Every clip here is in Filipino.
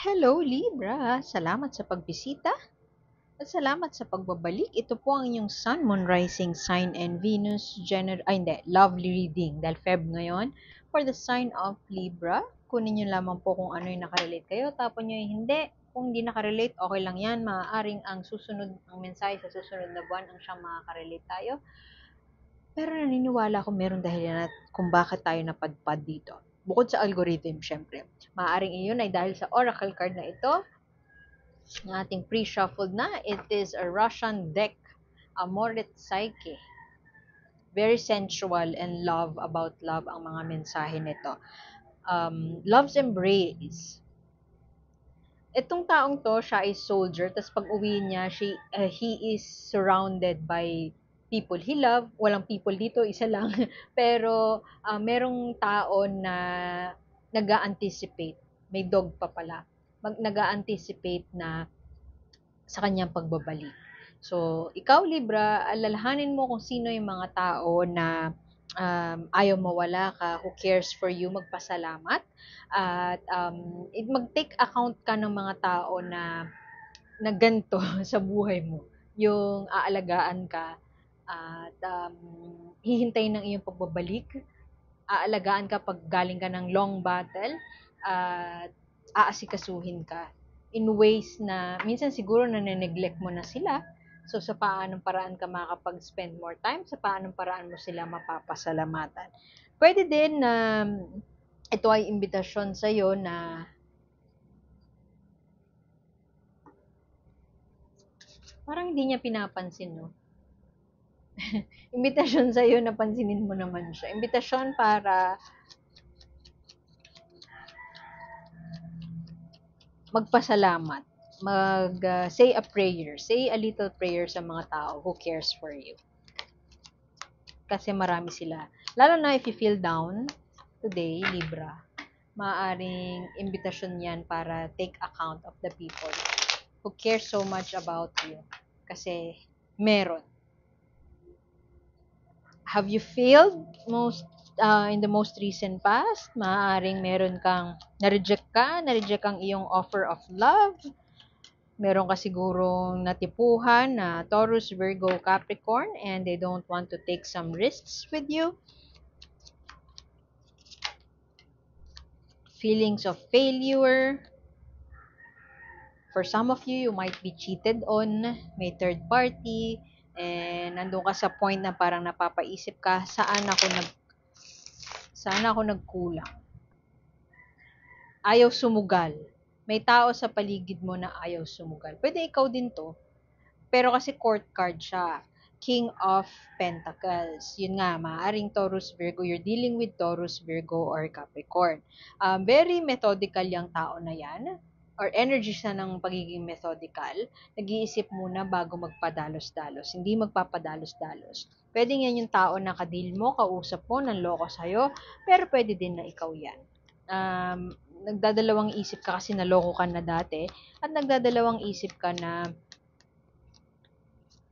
Hello Libra! Salamat sa pagbisita at salamat sa pagbabalik. Ito po ang inyong Sun, Moon, Rising, Sign, and Venus, hindi, lovely reading dahil Feb ngayon for the sign of Libra. Kunin nyo lamang po kung ano yung nakarelate kayo, tapon nyo yung hindi. Kung hindi nakarelate, okay lang yan. Maaaring ang mensahe sa susunod na buwan ang siyang makakarelate tayo. Pero naniniwala ako meron dahilan at kung bakit tayo napadpad dito. Bukod sa algorithm, syempre. Maaaring iyon ay dahil sa oracle card na ito, ng ating pre-shuffled na. It is a Russian deck, Amoret Psyche. Very sensual and about love ang mga mensahe nito. Love's embrace. Itong taong to, siya is soldier, tapos pag uwi niya, he is surrounded by people he love. Walang people dito, isa lang. Pero merong tao na nag-anticipate. May dog pa pala. Nag-anticipate na sa kanyang pagbabalik. So, ikaw Libra, alalahanin mo kung sino yung mga tao na ayaw mawala ka, who cares for you, magpasalamat. At mag-take account ka ng mga tao na ganito sa buhay mo. Yung aalagaan ka at hihintayin ng iyong pagbabalik. Aalagaan ka pag galing ka ng long battle at aasikasuhin ka in ways na minsan siguro na-neglect mo na sila. So, sa paanong paraan ka makakapag-spend more time, sa paanong paraan mo sila mapapasalamatan. Pwede din na ito ay imbitasyon sa'yo na parang hindi niya pinapansin, no? Imbitasyon sa'yo na pansinin mo naman siya. Imbitasyon para magpasalamat, say a prayer, say a little prayer sa mga tao who cares for you. Kasi marami sila. Lalo na if you feel down today, Libra, maaaring imbitasyon yan para take account of the people who care so much about you. Kasi meron. Have you failed in the most recent past? Maaaring meron kang na-reject ang iyong offer of love. Meron ka sigurong natipuhan na Taurus, Virgo, Capricorn, and they don't want to take some risks with you. Feelings of failure. For some of you, you might be cheated on, may third party, and nandun ka sa point na parang napapaisip ka, saan ako nagkulang? Ayaw sumugal. May tao sa paligid mo na ayaw sumugal. Pwede ikaw din to. Pero kasi court card siya. King of Pentacles. Yun nga, maaaring Taurus, Virgo. You're dealing with Taurus, Virgo, or Capricorn. Very methodical yung tao na yan. Or energy siya ng pagiging methodical. Nag-iisip muna bago magpadalos-dalos. Hindi magpapadalos-dalos. Pwede nga yung tao na kadil mo, kausap mo, nanloko sa'yo. Pero pwede din na ikaw yan. Nagdadalawang isip ka kasi naloko ka na dati. At nagdadalawang isip ka na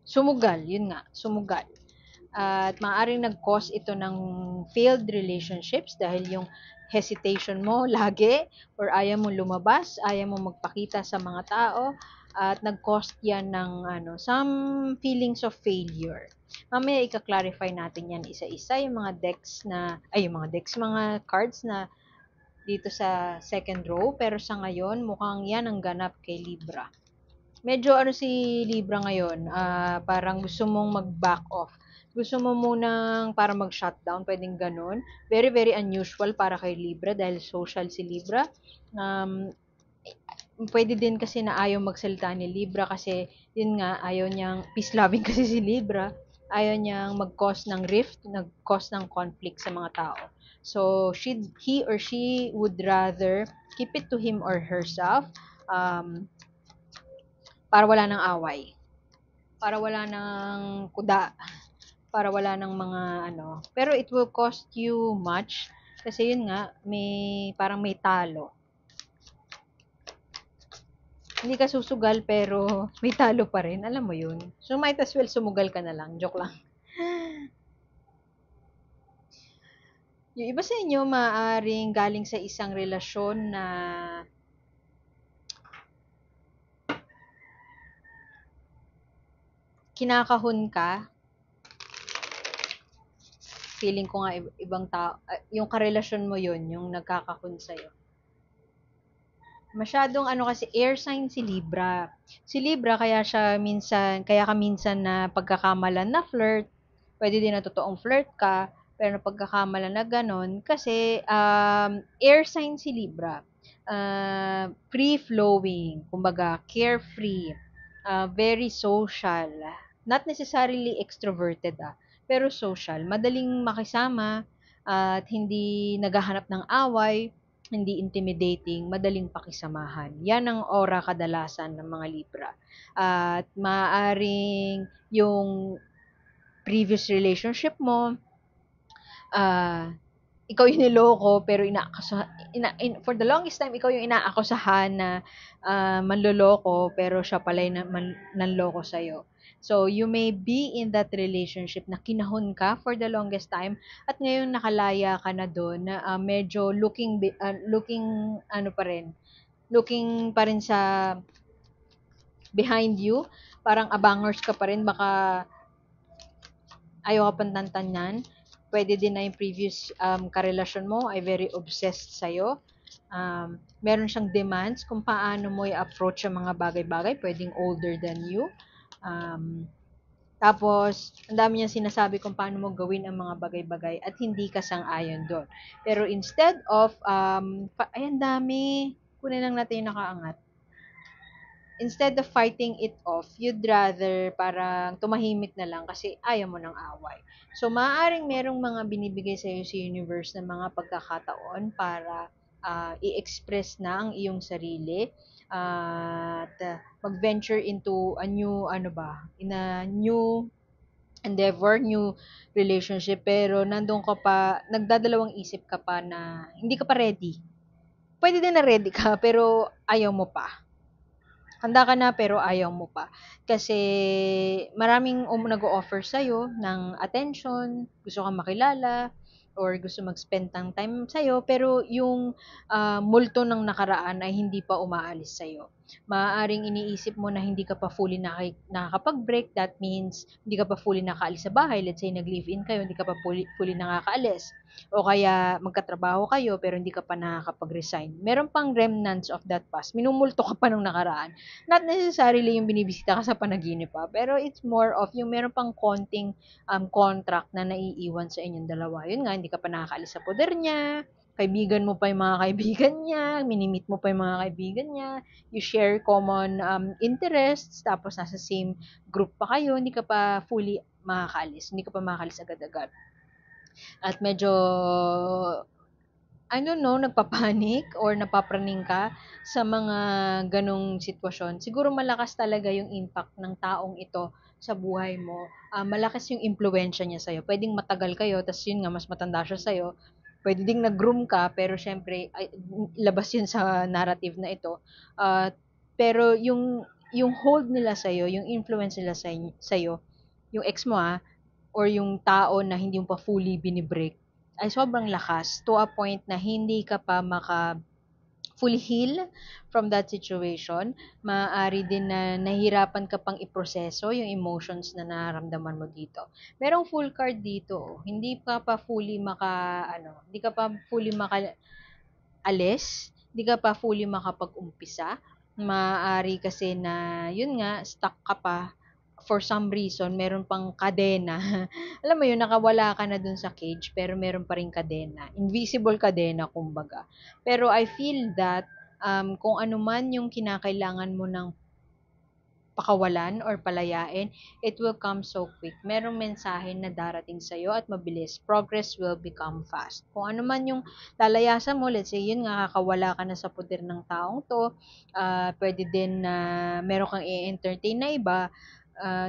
sumugal, yun nga, sumugal. At maaaring nag-cause ito ng failed relationships dahil yung hesitation mo lagi or ayaw mo lumabas, ayaw mo magpakita sa mga tao at nag-cause yan ng some feelings of failure. Mamaya ika-clarify natin yan isa-isa yung mga cards na dito sa second row pero sa ngayon mukhang yan ang ganap kay Libra. Medyo si Libra ngayon, parang gusto mong mag-back off. Gusto mo munang para mag-shutdown, pwedeng ganun. Very, very unusual para kay Libra dahil social si Libra. Pwede din kasi na ayaw magsalita ni Libra kasi yun nga, ayaw niyang, peace loving kasi si Libra. Ayaw niyang mag-cause ng rift, nag-cause ng conflict sa mga tao. So, he or she would rather keep it to him or herself. Para wala ng away. Para wala ng kuda. Para wala ng mga Pero it will cost you much. Kasi yun nga, parang may talo. Hindi ka susugal pero may talo pa rin. Alam mo yun. So might as well sumugal ka na lang. Joke lang. Yung iba sa inyo maaaring galing sa isang relasyon na kinakahon ka, feeling ko nga ibang tao, yung karelasyon mo yun, yung nagkakahon sa'yo. Masyadong ano kasi air sign si Libra. Si Libra kaya ka minsan na pagkakamalan na flirt, pwede din na totoong flirt ka, pero pagkakamalan na ganon kasi air sign si Libra. Free flowing, kumbaga carefree, very social. Not necessarily extroverted pero social, madaling makisama at hindi naghahanap ng away, hindi intimidating, madaling pakisamahan. Yan ang aura kadalasan ng mga Libra. At maaring yung previous relationship mo, ah, ikaw yung niloko pero for the longest time ikaw yung inaakusahan na manloloko pero siya pala yung nanloko sa'yo. So, you may be in that relationship na kinahon ka for the longest time at ngayon nakalaya ka na doon na medyo looking pa rin sa behind you, parang abangers ka pa rin, baka ayaw ka pang tantanan. Pwede din na yung previous karelasyon mo ay very obsessed sa'yo. Meron siyang demands kung paano mo i-approach yung mga bagay-bagay, pwedeng older than you. Tapos, ang dami niya sinasabi kung paano mo gawin ang mga bagay-bagay at hindi ka sang-ayon doon. Pero instead of, ayan dami, kunin lang natin yung nakaangat. Instead of fighting it off, you'd rather parang tumahimik na lang kasi ayaw mo ng away. So, maaaring merong mga binibigay sa iyo si universe na mga pagkakataon para i-express na ang iyong sarili at mag-venture into a new, in a new endeavor, new relationship, pero nandun ka pa, nagdadalawang isip ka pa na hindi ka pa ready. Pwede din na ready ka, pero ayaw mo pa. Handa ka na pero ayaw mo pa. Kasi maraming nag-o-offer sa'yo ng attention, gusto kang makilala, or gusto mag-spend ng time sa'yo, pero yung multo ng nakaraan ay hindi pa umaalis sa'yo. Maaaring iniisip mo na hindi ka pa fully nakakapag-break, that means hindi ka pa fully nakaalis sa bahay. Let's say nag-live-in kayo, hindi ka pa fully nakakaalis. O kaya magkatrabaho kayo pero hindi ka pa nakakapag-resign. Meron pang remnants of that past. Minumulto ka pa nung nakaraan. Not necessarily yung binibisita ka sa panaginip pero it's more of yung meron pang konting contract na naiiwan sa inyong dalawa. Yun nga, hindi ka pa nakakaalis sa poder niya, kaibigan mo pa yung mga kaibigan niya, minimit mo pa yung mga kaibigan niya, you share common interests, tapos nasa same group pa kayo, hindi ka pa fully makakaalis, hindi ka pa makakaalis agad-agad. At medyo I don't know, nagpapanik or napapraning ka sa mga ganong sitwasyon, siguro malakas talaga yung impact ng taong ito sa buhay mo. Malakas yung impluwensya niya sa'yo. Pwedeng matagal kayo, tas yun nga, mas matanda siya sa'yo. Pwede ding nag-groom ka, pero syempre, labas yun sa narrative na ito. Pero yung hold nila sa'yo, yung influence nila sa'yo, yung ex mo or yung tao na hindi mo pa fully binibreak, ay sobrang lakas to a point na hindi ka pa maka fully heal from that situation. Maaari din na nahihirapan ka pang iproseso yung emotions na nararamdaman mo dito. Merong full card dito. Hindi ka pa fully hindi ka pa fully alis, hindi ka pa fully makapag-umpisa. Maaari kasi na, yun nga, stuck ka pa for some reason, meron pang kadena. Alam mo yun, nakawala ka na dun sa cage, pero meron pa rin kadena. Invisible kadena, kumbaga. Pero I feel that, kung ano man yung kinakailangan mo ng pakawalan or palayain, it will come so quick. Merong mensahe na darating sa'yo at mabilis. Progress will become fast. Kung ano man yung lalayasan mo, let's say, yun nga, kakawala ka na sa puder ng taong to, pwede din na meron kang i-entertain na iba,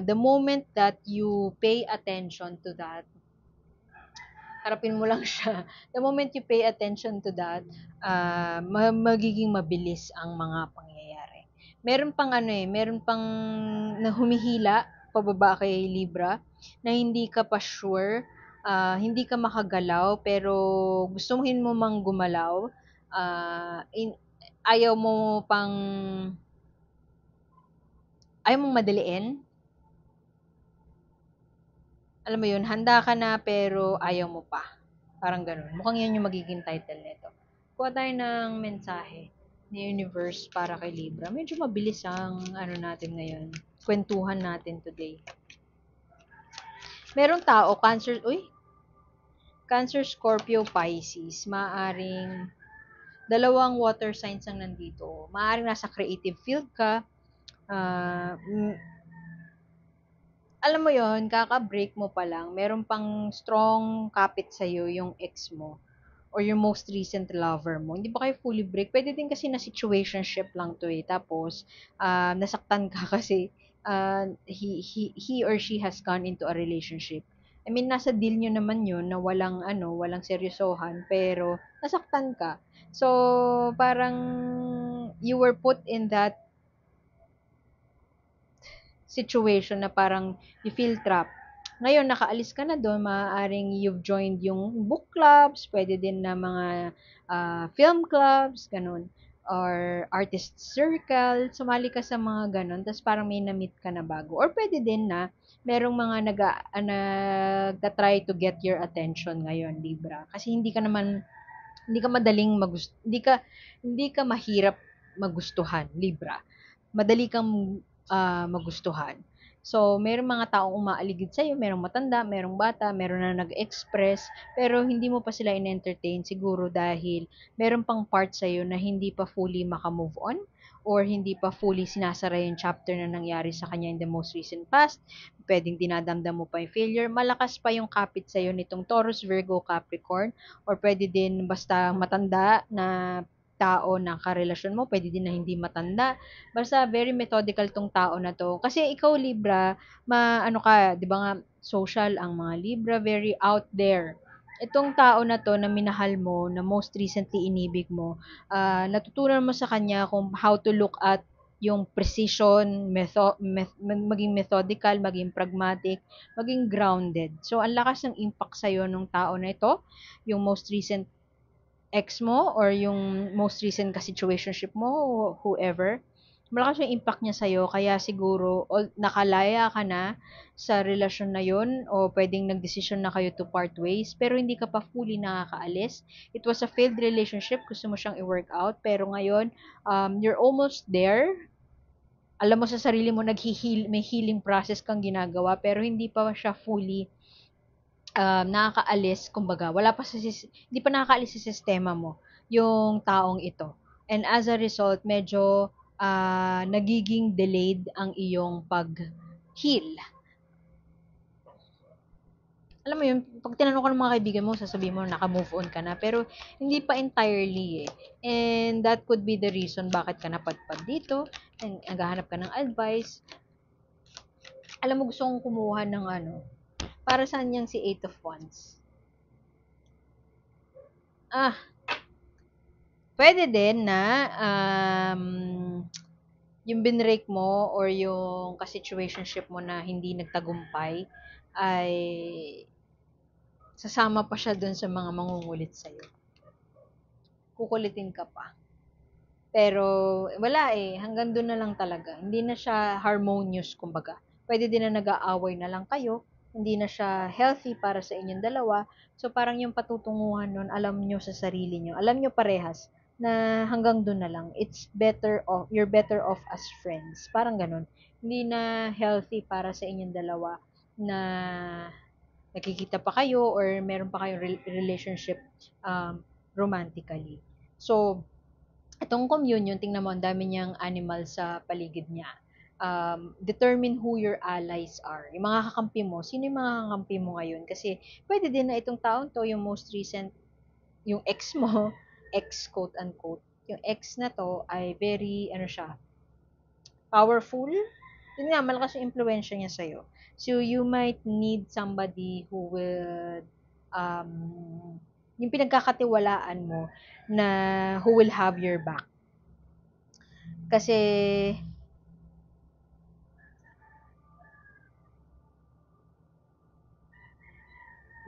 the moment that you pay attention to that, harapin mo lang siya. The moment you pay attention to that, magiging mabilis ang mga pangyayari. Meron pang na humihila pababa kay Libra na hindi ka pa sure, hindi ka makagalaw pero gustuhin mo mang gumalaw, ayaw mo pang ayaw mong madaliin, alam mo yun, handa ka na pero ayaw mo pa. Parang ganun. Mukhang yan yung magiging title nito. Kuha tayo ng mensahe ni Universe para kay Libra. Medyo mabilis ang ano natin ngayon. Kwentuhan natin today. Merong tao, Cancer, Scorpio, Pisces. Maaring dalawang water signs ang nandito. Maaring nasa creative field ka. Uh, alam mo yon, kaka-break mo pa lang, meron pang strong kapit sa'yo yung ex mo or yung most recent lover mo. Hindi ba kayo fully break? Pwede din kasi na situationship lang to eh. Tapos, nasaktan ka kasi he or she has gone into a relationship. I mean, nasa deal nyo naman yun na walang seryosohan, pero nasaktan ka. So, parang you were put in that situation na parang you feel trapped. Ngayon, nakaalis ka na doon, maaaring you've joined yung book clubs, pwede din na mga film clubs, ganun, or artist circle, sumali ka sa mga ganun, tapos parang may na-meet ka na bago. Or pwede din na merong mga nagta-try to get your attention ngayon, Libra. Kasi hindi ka madaling hindi ka mahirap magustuhan, Libra. Madali kang magustuhan. So, merong mga taong umaaligid sa'yo, merong matanda, merong bata, meron na nag-express, pero hindi mo pa sila in-entertain siguro dahil meron pang part sa'yo na hindi pa fully maka-move on or hindi pa fully sinasara yung chapter na nangyari sa kanya in the most recent past. Pwedeng dinadamdam mo pa yung failure. Malakas pa yung kapit sa'yo nitong Taurus, Virgo, Capricorn, or pwede din basta matanda na tao na karelasyon mo, pwede din na hindi matanda. Basta very methodical tong tao na to. Kasi ikaw Libra, ano ka, 'di ba nga social ang mga Libra, very out there. Itong tao na to na minahal mo, na most recently inibig mo, natutunan mo sa kanya kung how to look at yung precision, maging methodical, maging pragmatic, maging grounded. So, ang lakas ng impact sa'yo ng tao na ito, yung most recent ex mo or yung most recent ka situationship mo, whoever, malakas yung impact niya sa'yo, kaya siguro nakalaya ka na sa relasyon na yun o pwedeng nagdesisyon na kayo to part ways pero hindi ka pa fully nakakaalis. It was a failed relationship, gusto mo siyang i-work out pero ngayon, you're almost there. Alam mo sa sarili mo, may healing process kang ginagawa pero hindi pa siya fully nakakaalis, kumbaga, hindi pa nakakaalis sa sistema mo yung taong ito. And as a result, medyo nagiging delayed ang iyong pag-heal. Alam mo yun, pag tinanong ka ng mga kaibigan mo, sasabihin mo, naka-move on ka na. Pero, hindi pa entirely eh. And that could be the reason bakit ka napadpad dito. And naghahanap ka ng advice. Alam mo, gusto kong kumuha ng para saan yang si Eight of Wands? Pwede din na yung binrake mo or yung ka-situationship mo na hindi nagtagumpay ay sasama pa siya dun sa mga mangungulit sa'yo. Kukulitin ka pa. Pero wala eh, hanggang dun na lang talaga. Hindi na siya harmonious, kumbaga. Pwede din na nag-aaway na lang kayo, hindi na siya healthy para sa inyong dalawa. So parang yung patutunguhan nun, alam nyo sa sarili nyo, alam nyo parehas na hanggang dun na lang. You're better off as friends. Parang ganun. Hindi na healthy para sa inyong dalawa na nakikita pa kayo or meron pa kayong relationship romantically. So, itong communion, tingnan mo, ang dami niyang animal sa paligid niya. Determine who your allies are. Yung mga kakampi mo, sino yung mga kakampi mo ngayon? Kasi pwede din na itong taon to, yung most recent, yung ex mo, ex quote unquote, yung ex na to ay very, powerful. Yun nga, malakas yung impluensya niya sa'yo. So, you might need somebody who will, yung pinagkakatiwalaan mo na who will have your back. Kasi,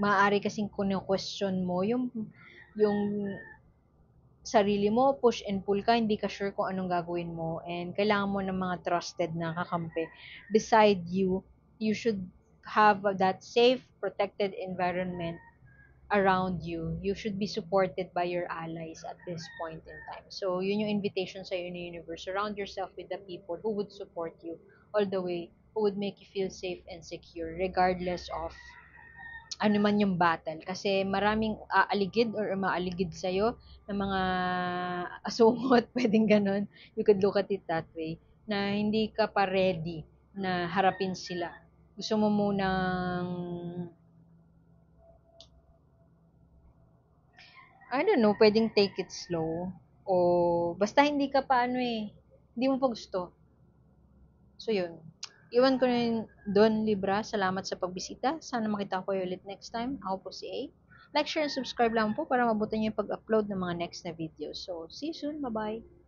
maaari kasing question mo yung sarili mo, push and pull ka, hindi ka sure kung anong gagawin mo, and kailangan mo ng mga trusted na kakampi beside you. You should have that safe, protected environment around you. You should be supported by your allies at this point in time. So, yun yung invitation sa ni universe. Surround yourself with the people who would support you all the way, who would make you feel safe and secure, regardless of ano man yung battle. Kasi maraming aaligid or umaaligid sa'yo ng mga asungot, pwedeng ganun. You could look at it that way, na hindi ka pa ready na harapin sila. Gusto mo munang, I don't know, pwedeng take it slow. O basta hindi ka pa ano hindi mo pa gusto. So yun. Iwan ko na yun doon, Libra. Salamat sa pagbisita. Sana makita ko kayo ulit next time. Ako po si A. Like, share, and subscribe lang po para mabuti niyo yung pag-upload ng mga next na videos. So, see you soon. Bye-bye.